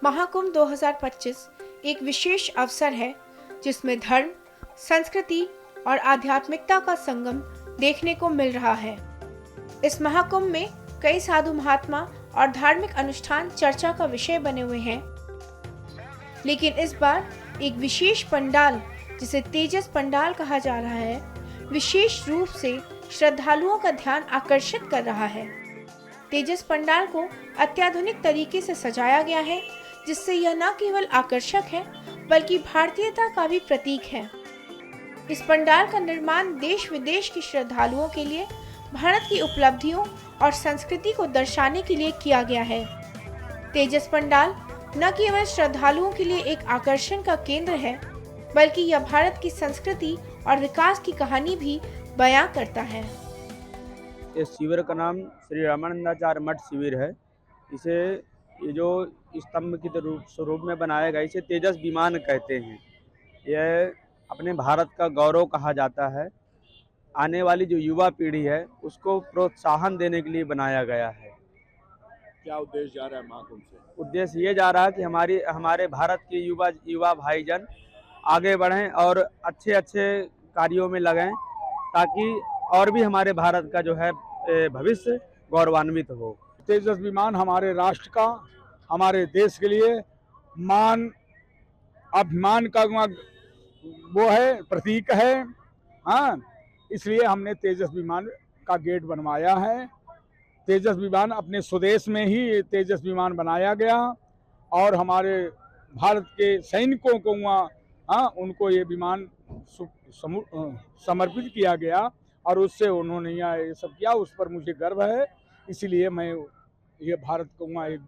महाकुंभ 2025 एक विशेष अवसर है जिसमें धर्म, संस्कृति और आध्यात्मिकता का संगम देखने को मिल रहा है। इस महाकुंभ में कई साधु महात्मा और धार्मिक अनुष्ठान चर्चा का विषय बने हुए हैं, लेकिन इस बार एक विशेष पंडाल, जिसे तेजस पंडाल कहा जा रहा है, विशेष रूप से श्रद्धालुओं का ध्यान आकर्षित कर रहा है। तेजस पंडाल को अत्याधुनिक तरीके से सजाया गया है, जिससे यह न केवल आकर्षक है बल्कि भारतीयता का भी प्रतीक है। इस पंडाल का निर्माण देश विदेश के श्रद्धालुओं के लिए भारत की उपलब्धियों और संस्कृति को दर्शाने के लिए किया गया है। तेजस पंडाल न केवल श्रद्धालुओं के लिए एक आकर्षण का केंद्र है, बल्कि यह भारत की संस्कृति और विकास की कहानी भी बयां करता है। इस शिविर का नाम श्री रामानंदाचार्य मठ शिविर है। इसे ये जो स्तंभ की स्वरूप में बनाया गया, इसे तेजस विमान कहते हैं। यह अपने भारत का गौरव कहा जाता है। आने वाली जो युवा पीढ़ी है उसको प्रोत्साहन देने के लिए बनाया गया है। क्या उद्देश्य जा रहा है महाकुंभ से? उद्देश्य ये जा रहा है कि हमारे भारत के युवा भाईजन आगे बढ़ें और अच्छे अच्छे कार्यों में लगें, ताकि और भी हमारे भारत का जो है भविष्य गौरवान्वित हो। तेजस विमान हमारे राष्ट्र का, हमारे देश के लिए मान अभिमान का वो है, प्रतीक है। हाँ, इसलिए हमने तेजस विमान का गेट बनवाया है। तेजस विमान अपने स्वदेश में ही तेजस विमान बनाया गया और हमारे भारत के सैनिकों को वहाँ उनको ये विमान समर्पित किया गया और उससे उन्होंने यहाँ ये सब किया। उस पर मुझे गर्व है, इसीलिए मैं ये भारत को वहाँ एक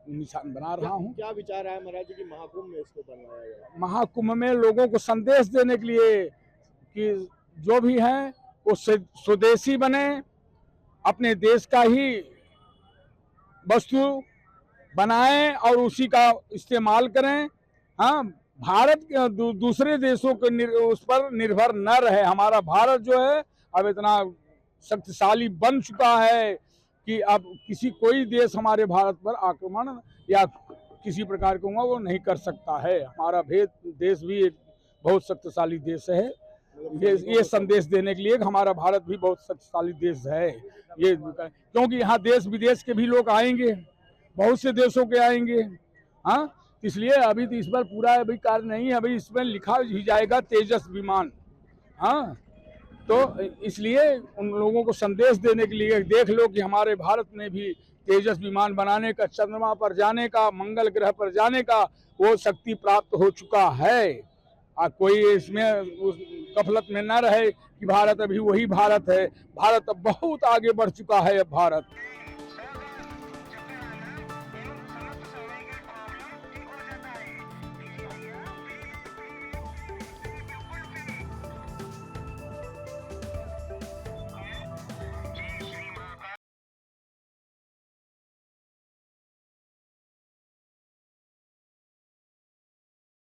निशान बना रहा हूँ। क्या विचार है महाराज जी कि महाकुंभ में इसको बनवाया गया? महाकुंभ में लोगों को संदेश देने के लिए कि जो भी हैं वो स्वदेशी बने, अपने देश का ही वस्तु बनाएं और उसी का इस्तेमाल करें। हाँ, भारत के दूसरे देशों के उस पर निर्भर न रहे। हमारा भारत जो है अब इतना शक्तिशाली बन चुका है कि अब कोई देश हमारे भारत पर आक्रमण या किसी प्रकार का वो नहीं कर सकता है। हमारा देश भी एक बहुत शक्तिशाली देश है। ये संदेश देने के लिए कि हमारा भारत भी बहुत शक्तिशाली देश है। ये क्योंकि यहाँ देश विदेश के भी लोग आएंगे, बहुत से देशों के आएंगे। हाँ, इसलिए अभी तो इस पर पूरा अभी कार्य नहीं है, अभी इसमें लिखा ही जाएगा तेजस विमान। हाँ, तो इसलिए उन लोगों को संदेश देने के लिए देख लो कि हमारे भारत में भी तेजस विमान बनाने का, चंद्रमा पर जाने का, मंगल ग्रह पर जाने का वो शक्ति प्राप्त हो चुका है। कोई इसमें गफलत में न रहे कि भारत अभी वही भारत है। भारत अब बहुत आगे बढ़ चुका है। अब भारत